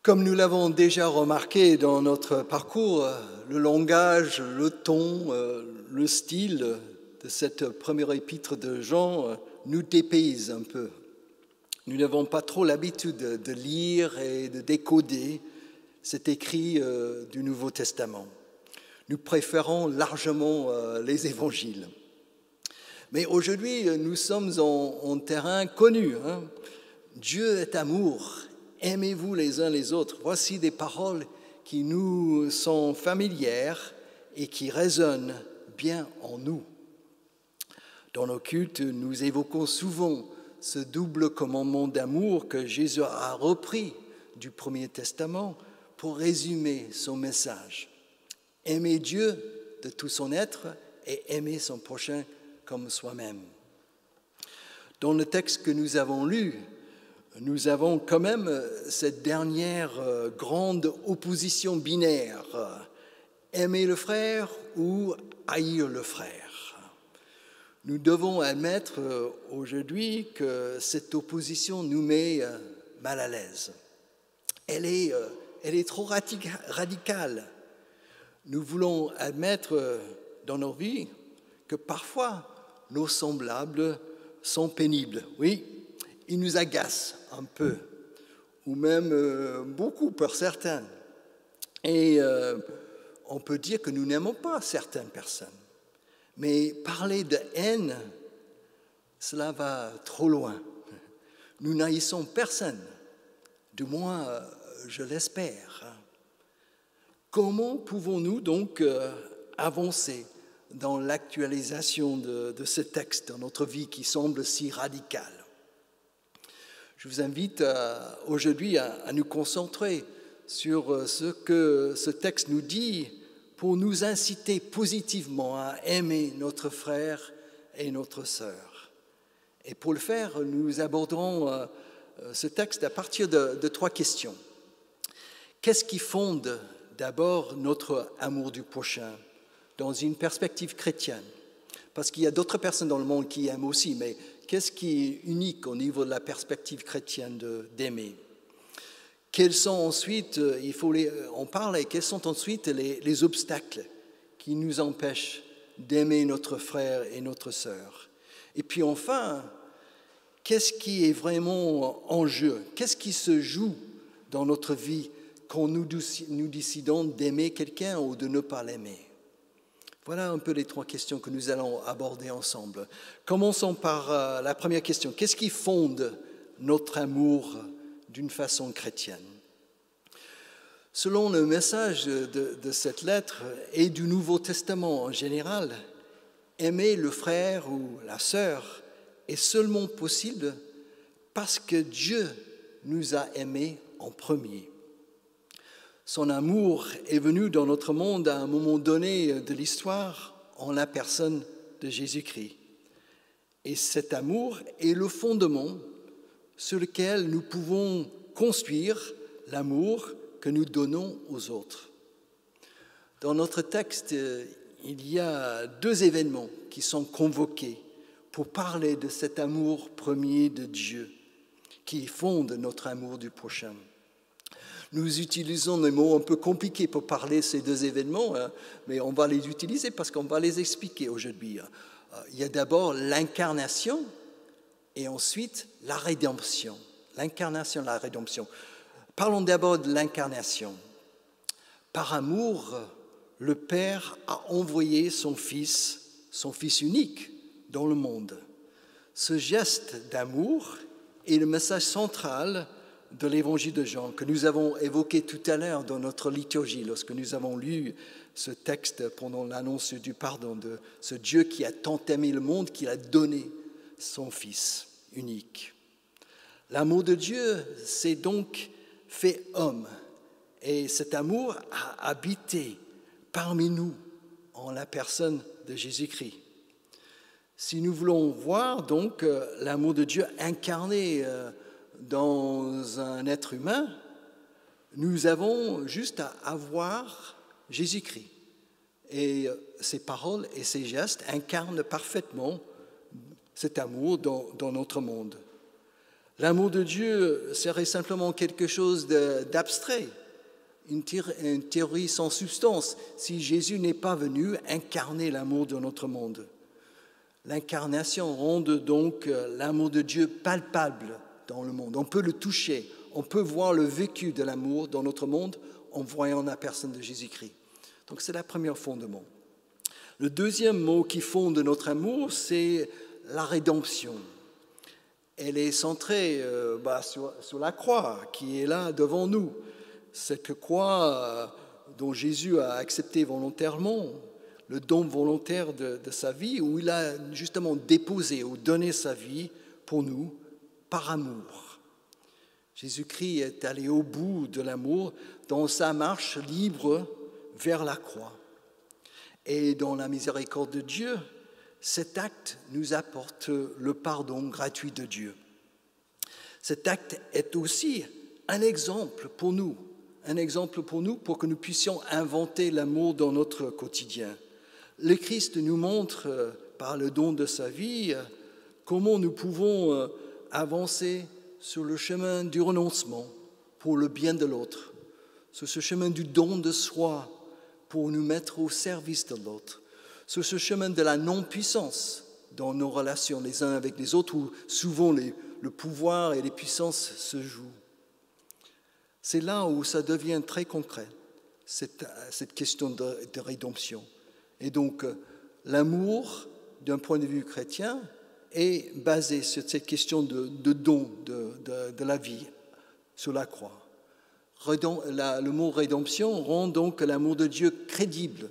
Comme nous l'avons déjà remarqué dans notre parcours, le langage, le ton, le style de cette première épître de Jean nous dépayse un peu. Nous n'avons pas trop l'habitude de lire et de décoder cet écrit du Nouveau Testament. Nous préférons largement les évangiles. Mais aujourd'hui, nous sommes en terrain connu. Dieu est amour. Aimez-vous les uns les autres. Voici des paroles qui nous sont familières et qui résonnent bien en nous. Dans nos cultes, nous évoquons souvent ce double commandement d'amour que Jésus a repris du Premier Testament pour résumer son message. Aimer Dieu de tout son être et aimer son prochain comme soi-même. Dans le texte que nous avons lu, nous avons quand même cette dernière grande opposition binaire, aimer le frère ou haïr le frère. Nous devons admettre aujourd'hui que cette opposition nous met mal à l'aise. Elle est trop radicale. Nous voulons admettre dans nos vies que parfois nos semblables sont pénibles. Oui, ils nous agacent un peu, ou même beaucoup pour certains. Et on peut dire que nous n'aimons pas certaines personnes. Mais parler de haine, cela va trop loin. Nous n'haïssons personne, du moins je l'espère. Comment pouvons-nous donc avancer dans l'actualisation de ce texte dans notre vie qui semble si radical? Je vous invite aujourd'hui à nous concentrer sur ce que ce texte nous dit pour nous inciter positivement à aimer notre frère et notre sœur. Et pour le faire, nous aborderons ce texte à partir de trois questions. Qu'est-ce qui fonde d'abord notre amour du prochain dans une perspective chrétienne? Parce qu'il y a d'autres personnes dans le monde qui aiment aussi, mais qu'est-ce qui est unique au niveau de la perspective chrétienne d'aimer? Quels sont ensuite, quels sont ensuite les obstacles qui nous empêchent d'aimer notre frère et notre sœur? Et puis enfin, qu'est-ce qui est vraiment en jeu? Qu'est-ce qui se joue dans notre vie quand nous décidons d'aimer quelqu'un ou de ne pas l'aimer? Voilà un peu les trois questions que nous allons aborder ensemble. Commençons par la première question. Qu'est-ce qui fonde notre amour d'une façon chrétienne? Selon le message de cette lettre et du Nouveau Testament en général, aimer le frère ou la sœur est seulement possible parce que Dieu nous a aimés en premier. Son amour est venu dans notre monde à un moment donné de l'histoire en la personne de Jésus-Christ. Et cet amour est le fondement sur lequel nous pouvons construire l'amour que nous donnons aux autres. Dans notre texte, il y a deux événements qui sont convoqués pour parler de cet amour premier de Dieu qui fonde notre amour du prochain. Nous utilisons des mots un peu compliqués pour parler de ces deux événements, mais on va les utiliser parce qu'on va les expliquer aujourd'hui. Il y a d'abord l'incarnation et ensuite la rédemption. L'incarnation, la rédemption. Parlons d'abord de l'incarnation. Par amour, le Père a envoyé son Fils unique dans le monde. Ce geste d'amour est le message central de l'évangile de Jean, que nous avons évoqué tout à l'heure dans notre liturgie, lorsque nous avons lu ce texte pendant l'annonce du pardon de ce Dieu qui a tant aimé le monde qu'il a donné son Fils unique. L'amour de Dieu s'est donc fait homme, et cet amour a habité parmi nous en la personne de Jésus-Christ. Si nous voulons voir donc l'amour de Dieu incarné dans un être humain, nous avons juste à avoir Jésus-Christ. Et ses paroles et ses gestes incarnent parfaitement cet amour dans notre monde. L'amour de Dieu serait simplement quelque chose d'abstrait, une théorie sans substance, si Jésus n'est pas venu incarner l'amour de notre monde. L'incarnation rend donc l'amour de Dieu palpable dans le monde. On peut le toucher, on peut voir le vécu de l'amour dans notre monde en voyant la personne de Jésus-Christ. Donc c'est le premier fondement. Le deuxième mot qui fonde notre amour, c'est la rédemption. Elle est centrée sur la croix qui est là devant nous. Cette croix dont Jésus a accepté volontairement le don volontaire de sa vie, où il a justement déposé ou donné sa vie pour nous par amour. Jésus-Christ est allé au bout de l'amour dans sa marche libre vers la croix. Et dans la miséricorde de Dieu, cet acte nous apporte le pardon gratuit de Dieu. Cet acte est aussi un exemple pour nous pour que nous puissions inventer l'amour dans notre quotidien. Le Christ nous montre, par le don de sa vie, comment nous pouvons avancer sur le chemin du renoncement pour le bien de l'autre, sur ce chemin du don de soi pour nous mettre au service de l'autre, sur ce chemin de la non-puissance dans nos relations les uns avec les autres, où souvent le pouvoir et les puissances se jouent. C'est là où ça devient très concret, cette question de rédemption. Et donc, l'amour, d'un point de vue chrétien, est basé sur cette question de don de la vie sur la croix. Le mot rédemption rend donc l'amour de Dieu crédible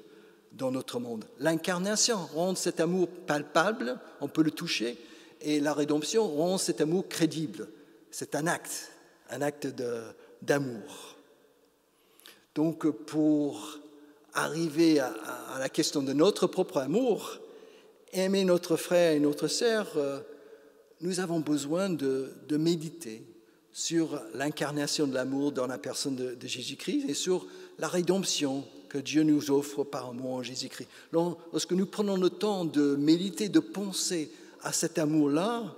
dans notre monde. L'incarnation rend cet amour palpable, on peut le toucher, et la rédemption rend cet amour crédible. C'est un acte d'amour. Donc, pour arriver à la question de notre propre amour, aimer notre frère et notre sœur, nous avons besoin de méditer sur l'incarnation de l'amour dans la personne de Jésus-Christ et sur la rédemption que Dieu nous offre par amour en Jésus-Christ. Lorsque nous prenons le temps de méditer, de penser à cet amour-là,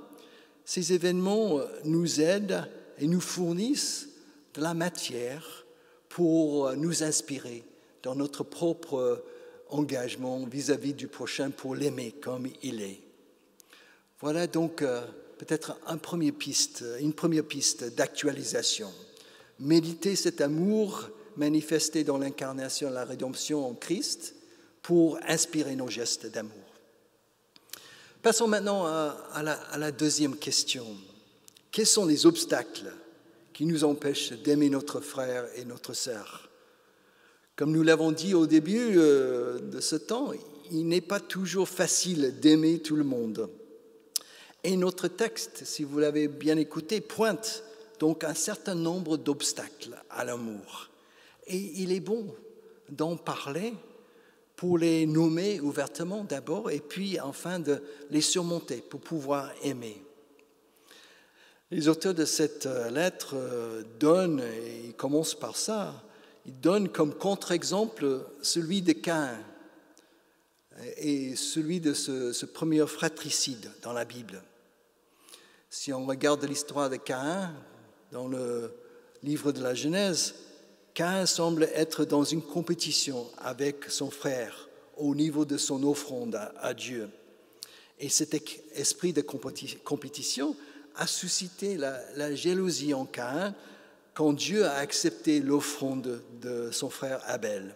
ces événements nous aident et nous fournissent de la matière pour nous inspirer dans notre propre engagement vis-à-vis du prochain pour l'aimer comme il est. Voilà donc peut-être une première piste d'actualisation. Méditer cet amour manifesté dans l'incarnation et la rédemption en Christ pour inspirer nos gestes d'amour. Passons maintenant à la deuxième question. Quels sont les obstacles qui nous empêchent d'aimer notre frère et notre sœur? Comme nous l'avons dit au début de ce temps, il n'est pas toujours facile d'aimer tout le monde. Et notre texte, si vous l'avez bien écouté, pointe donc un certain nombre d'obstacles à l'amour. Et il est bon d'en parler pour les nommer ouvertement d'abord et puis enfin de les surmonter pour pouvoir aimer. Les auteurs de cette lettre donnent, et ils commencent par ça, ils donnent comme contre-exemple celui de Caïn et celui de ce premier fratricide dans la Bible. Si on regarde l'histoire de Caïn dans le livre de la Genèse, Caïn semble être dans une compétition avec son frère au niveau de son offrande à Dieu. Et cet esprit de compétition a suscité la jalousie en Caïn quand Dieu a accepté l'offrande de son frère Abel.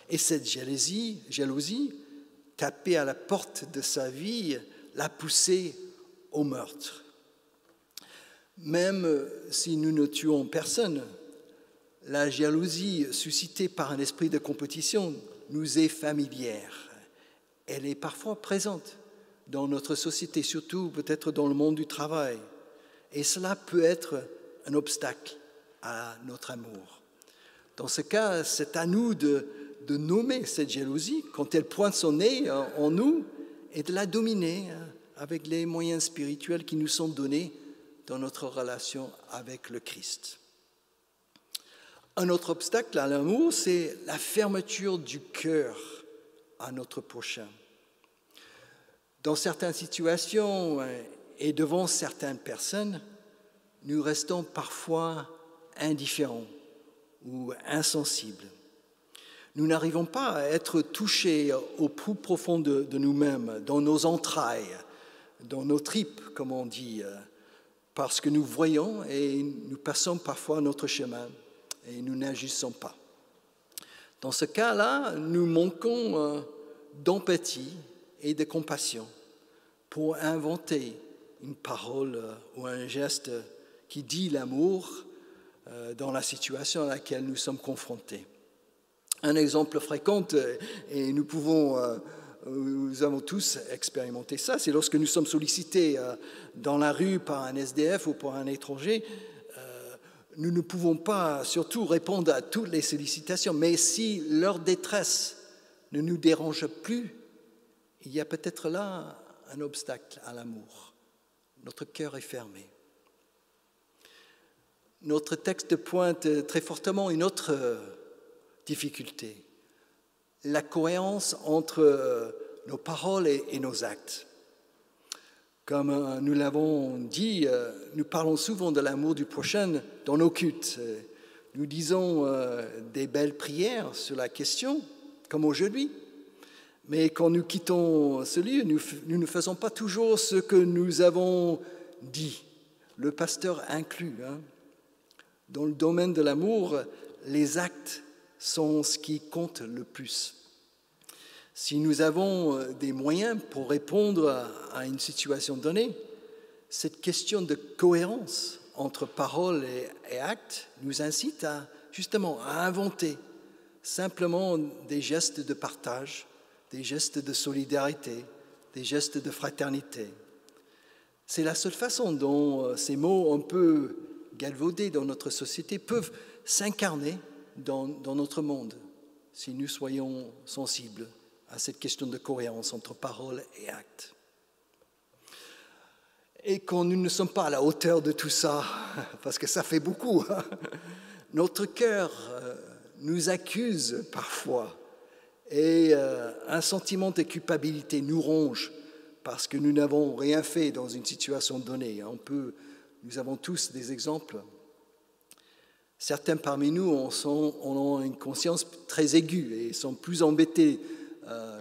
Et cette jalousie, tapée à la porte de sa vie, l'a poussé au meurtre. Même si nous ne tuons personne, la jalousie suscitée par un esprit de compétition nous est familière. Elle est parfois présente dans notre société, surtout peut-être dans le monde du travail. Et cela peut être un obstacle à notre amour. Dans ce cas, c'est à nous de nommer cette jalousie quand elle pointe son nez en nous et de la dominer avec les moyens spirituels qui nous sont donnés dans notre relation avec le Christ. Un autre obstacle à l'amour, c'est la fermeture du cœur à notre prochain. Dans certaines situations et devant certaines personnes, nous restons parfois indifférents ou insensibles. Nous n'arrivons pas à être touchés au plus profond de nous-mêmes, dans nos entrailles, dans nos tripes, comme on dit, parce que nous voyons et nous passons parfois notre chemin et nous n'agissons pas. Dans ce cas-là, nous manquons d'empathie et de compassion pour inventer une parole ou un geste qui dit l'amour dans la situation à laquelle nous sommes confrontés. Un exemple fréquent, et nous avons tous expérimenté ça, c'est lorsque nous sommes sollicités dans la rue par un SDF ou par un étranger, nous ne pouvons pas surtout répondre à toutes les sollicitations, mais si leur détresse ne nous dérange plus, il y a peut-être là un obstacle à l'amour. Notre cœur est fermé. Notre texte pointe très fortement une autre difficulté, la cohérence entre nos paroles et nos actes. Comme nous l'avons dit, nous parlons souvent de l'amour du prochain dans nos cultes. Nous disons des belles prières sur la question, comme aujourd'hui. Mais quand nous quittons ce lieu, nous ne faisons pas toujours ce que nous avons dit, le pasteur inclus. Dans le domaine de l'amour, les actes sont ce qui compte le plus. Si nous avons des moyens pour répondre à une situation donnée, cette question de cohérence entre paroles et actes nous incite justement à inventer simplement des gestes de partage, des gestes de solidarité, des gestes de fraternité. C'est la seule façon dont ces mots un peu galvaudés dans notre société peuvent s'incarner dans notre monde, si nous soyons sensibles à cette question de cohérence entre paroles et actes. Et quand nous ne sommes pas à la hauteur de tout ça, parce que ça fait beaucoup, notre cœur nous accuse parfois et un sentiment de culpabilité nous ronge parce que nous n'avons rien fait dans une situation donnée. Nous avons tous des exemples. Certains parmi nous ont une conscience très aiguë et sont plus embêtés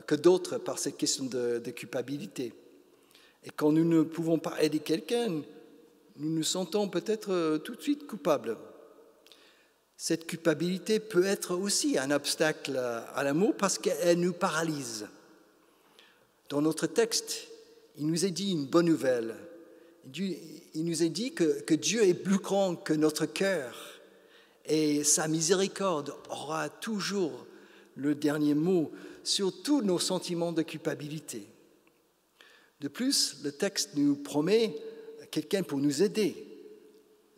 que d'autres par cette question de culpabilité. Et quand nous ne pouvons pas aider quelqu'un, nous nous sentons peut-être tout de suite coupables. Cette culpabilité peut être aussi un obstacle à l'amour parce qu'elle nous paralyse. Dans notre texte, il nous est dit une bonne nouvelle. Il nous est dit que Dieu est plus grand que notre cœur et sa miséricorde aura toujours le dernier mot sur tous nos sentiments de culpabilité. De plus, le texte nous promet quelqu'un pour nous aider.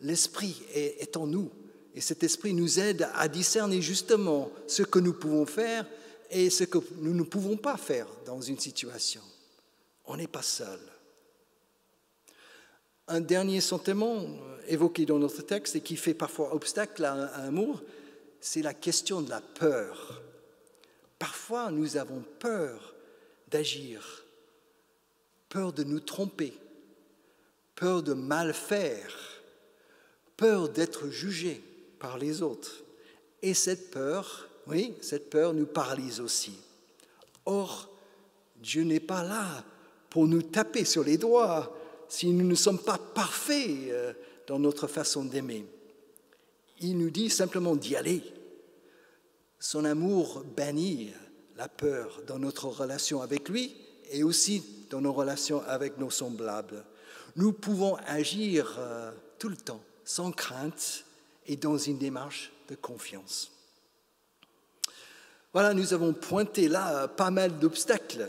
L'Esprit est en nous et cet Esprit nous aide à discerner justement ce que nous pouvons faire et ce que nous ne pouvons pas faire dans une situation. On n'est pas seul. Un dernier sentiment évoqué dans notre texte et qui fait parfois obstacle à l'amour, c'est la question de la peur. Parfois, nous avons peur d'agir, peur de nous tromper, peur de mal faire, peur d'être jugé par les autres. Et cette peur nous paralyse aussi. Or, Dieu n'est pas là pour nous taper sur les doigts si nous ne sommes pas parfaits dans notre façon d'aimer. Il nous dit simplement d'y aller. Son amour bannit la peur dans notre relation avec lui et aussi dans nos relations avec nos semblables. Nous pouvons agir tout le temps, sans crainte et dans une démarche de confiance. Voilà, nous avons pointé là pas mal d'obstacles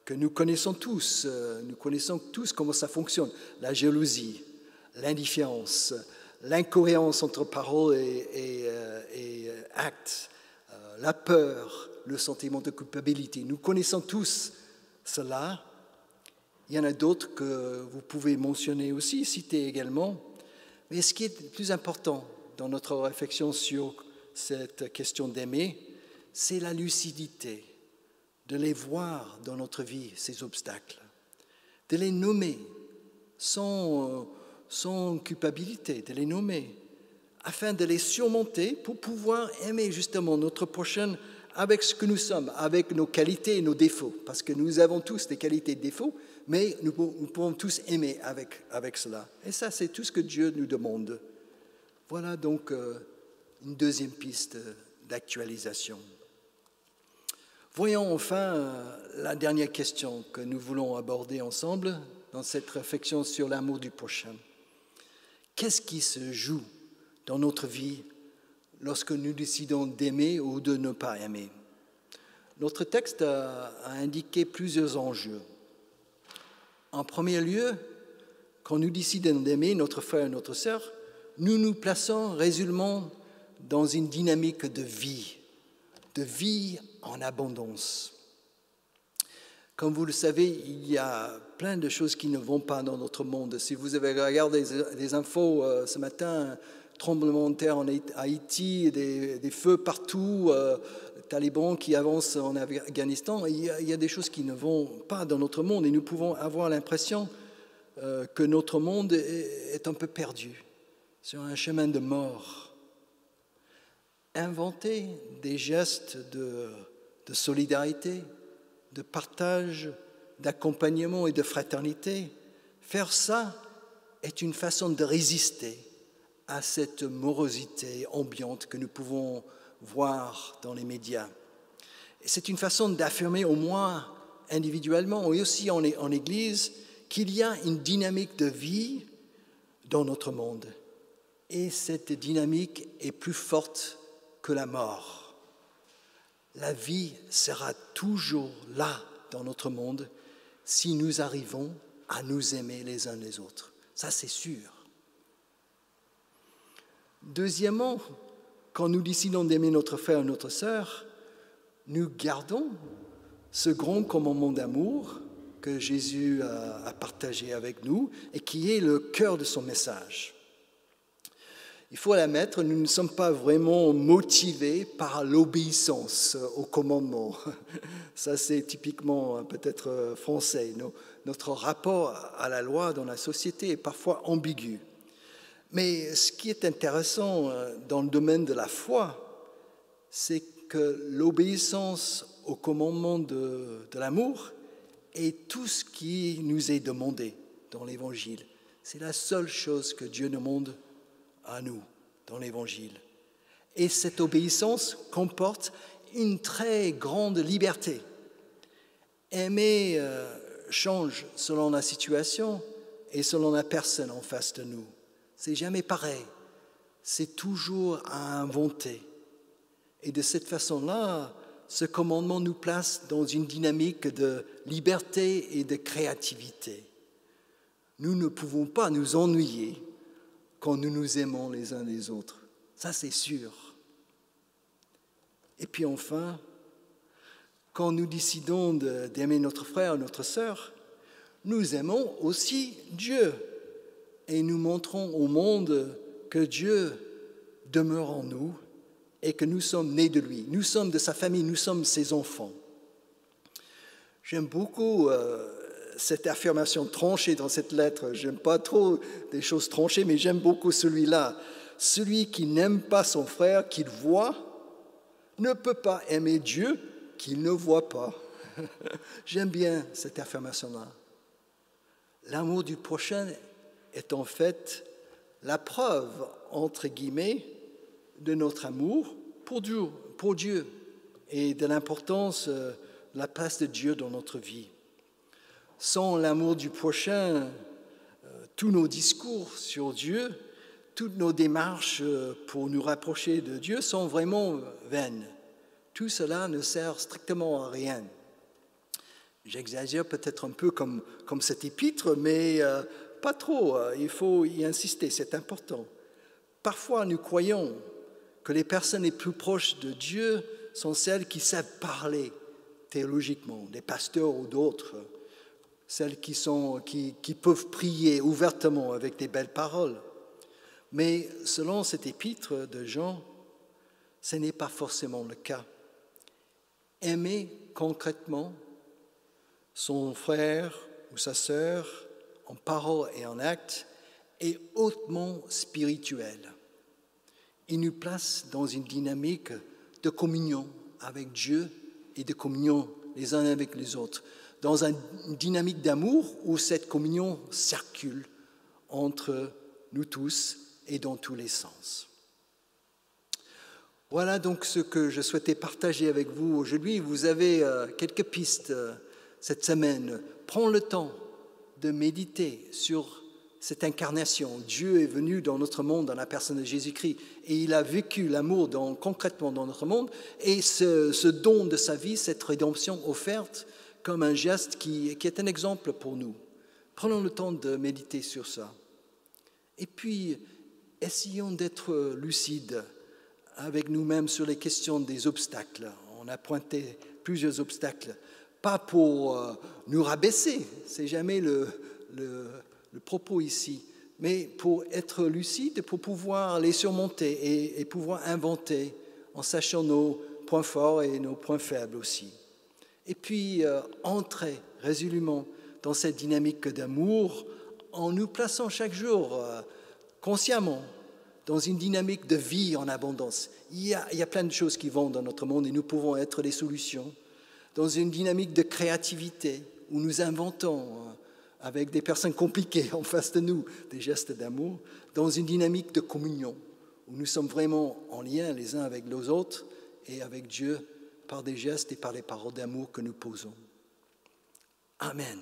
que nous connaissons tous. Nous connaissons tous comment ça fonctionne. La jalousie, l'indifférence, l'incohérence entre paroles et actes, la peur, le sentiment de culpabilité. Nous connaissons tous cela. Il y en a d'autres que vous pouvez mentionner aussi, citer également. Mais ce qui est le plus important dans notre réflexion sur cette question d'aimer, c'est la lucidité, de les voir dans notre vie, ces obstacles, de les nommer sans sans culpabilité, de les nommer, afin de les surmonter pour pouvoir aimer justement notre prochain avec ce que nous sommes, avec nos qualités et nos défauts, parce que nous avons tous des qualités et des défauts, mais nous pouvons tous aimer avec cela. Et ça, c'est tout ce que Dieu nous demande. Voilà donc une deuxième piste d'actualisation. Voyons enfin la dernière question que nous voulons aborder ensemble dans cette réflexion sur l'amour du prochain. Qu'est-ce qui se joue dans notre vie lorsque nous décidons d'aimer ou de ne pas aimer? Notre texte a indiqué plusieurs enjeux. En premier lieu, quand nous décidons d'aimer notre frère et notre sœur, nous nous plaçons résolument dans une dynamique de vie en abondance. Comme vous le savez, il y a plein de choses qui ne vont pas dans notre monde. Si vous avez regardé des infos ce matin, tremblement de terre en Haïti, des feux partout, les talibans qui avancent en Afghanistan, il y a des choses qui ne vont pas dans notre monde et nous pouvons avoir l'impression que notre monde est un peu perdu, sur un chemin de mort. Inventer des gestes de solidarité, de partage, d'accompagnement et de fraternité, faire ça est une façon de résister à cette morosité ambiante que nous pouvons voir dans les médias. Et c'est une façon d'affirmer au moins individuellement et aussi en Église qu'il y a une dynamique de vie dans notre monde. Et cette dynamique est plus forte que la mort. La vie sera toujours là dans notre monde si nous arrivons à nous aimer les uns les autres. Ça, c'est sûr. Deuxièmement, quand nous décidons d'aimer notre frère et notre sœur, nous gardons ce grand commandement d'amour que Jésus a partagé avec nous et qui est le cœur de son message. Il faut l'admettre, nous ne sommes pas vraiment motivés par l'obéissance au commandement. Ça, c'est typiquement peut-être français. Notre rapport à la loi dans la société est parfois ambigu. Mais ce qui est intéressant dans le domaine de la foi, c'est que l'obéissance au commandement de l'amour est tout ce qui nous est demandé dans l'Évangile. C'est la seule chose que Dieu demande à nous dans l'Évangile. Et cette obéissance comporte une très grande liberté. Aimer change selon la situation et selon la personne en face de nous. C'est jamais pareil. C'est toujours à inventer. Et de cette façon-là, ce commandement nous place dans une dynamique de liberté et de créativité. Nous ne pouvons pas nous ennuyer quand nous nous aimons les uns les autres. Ça, c'est sûr. Et puis enfin, quand nous décidons d'aimer notre frère, notre sœur, nous aimons aussi Dieu. Et nous montrons au monde que Dieu demeure en nous et que nous sommes nés de lui. Nous sommes de sa famille, nous sommes ses enfants. J'aime beaucoup cette affirmation tranchée dans cette lettre. J'aime pas trop des choses tranchées, mais j'aime beaucoup celui-là. Celui qui n'aime pas son frère qu'il voit ne peut pas aimer Dieu qu'il ne voit pas. J'aime bien cette affirmation-là. L'amour du prochain est en fait la preuve, entre guillemets, de notre amour pour Dieu et de l'importance de la place de Dieu dans notre vie. Sans l'amour du prochain, tous nos discours sur Dieu, toutes nos démarches pour nous rapprocher de Dieu sont vraiment vaines. Tout cela ne sert strictement à rien. J'exagère peut-être un peu comme cet épître, mais pas trop. Il faut y insister, c'est important. Parfois, nous croyons que les personnes les plus proches de Dieu sont celles qui savent parler théologiquement, des pasteurs ou d'autres, celles qui peuvent prier ouvertement avec des belles paroles. Mais selon cet épître de Jean, ce n'est pas forcément le cas. Aimer concrètement son frère ou sa sœur en parole et en acte est hautement spirituel. Il nous place dans une dynamique de communion avec Dieu et de communion les uns avec les autres, dans une dynamique d'amour où cette communion circule entre nous tous et dans tous les sens. Voilà donc ce que je souhaitais partager avec vous aujourd'hui. Vous avez quelques pistes cette semaine. Prends le temps de méditer sur cette incarnation. Dieu est venu dans notre monde dans la personne de Jésus-Christ et il a vécu l'amour concrètement dans notre monde et ce don de sa vie, cette rédemption offerte comme un geste qui est un exemple pour nous. Prenons le temps de méditer sur ça. Et puis, essayons d'être lucides avec nous-mêmes sur les questions des obstacles. On a pointé plusieurs obstacles, pas pour nous rabaisser, c'est jamais le propos ici, mais pour être lucide, pour pouvoir les surmonter et pouvoir inventer en sachant nos points forts et nos points faibles aussi. Et puis entrer résolument dans cette dynamique d'amour en nous plaçant chaque jour consciemment dans une dynamique de vie en abondance. Il y a plein de choses qui vont dans notre monde et nous pouvons être les solutions. Dans une dynamique de créativité où nous inventons avec des personnes compliquées en face de nous des gestes d'amour. Dans une dynamique de communion où nous sommes vraiment en lien les uns avec les autres et avec Dieu par des gestes et par les paroles d'amour que nous posons. Amen.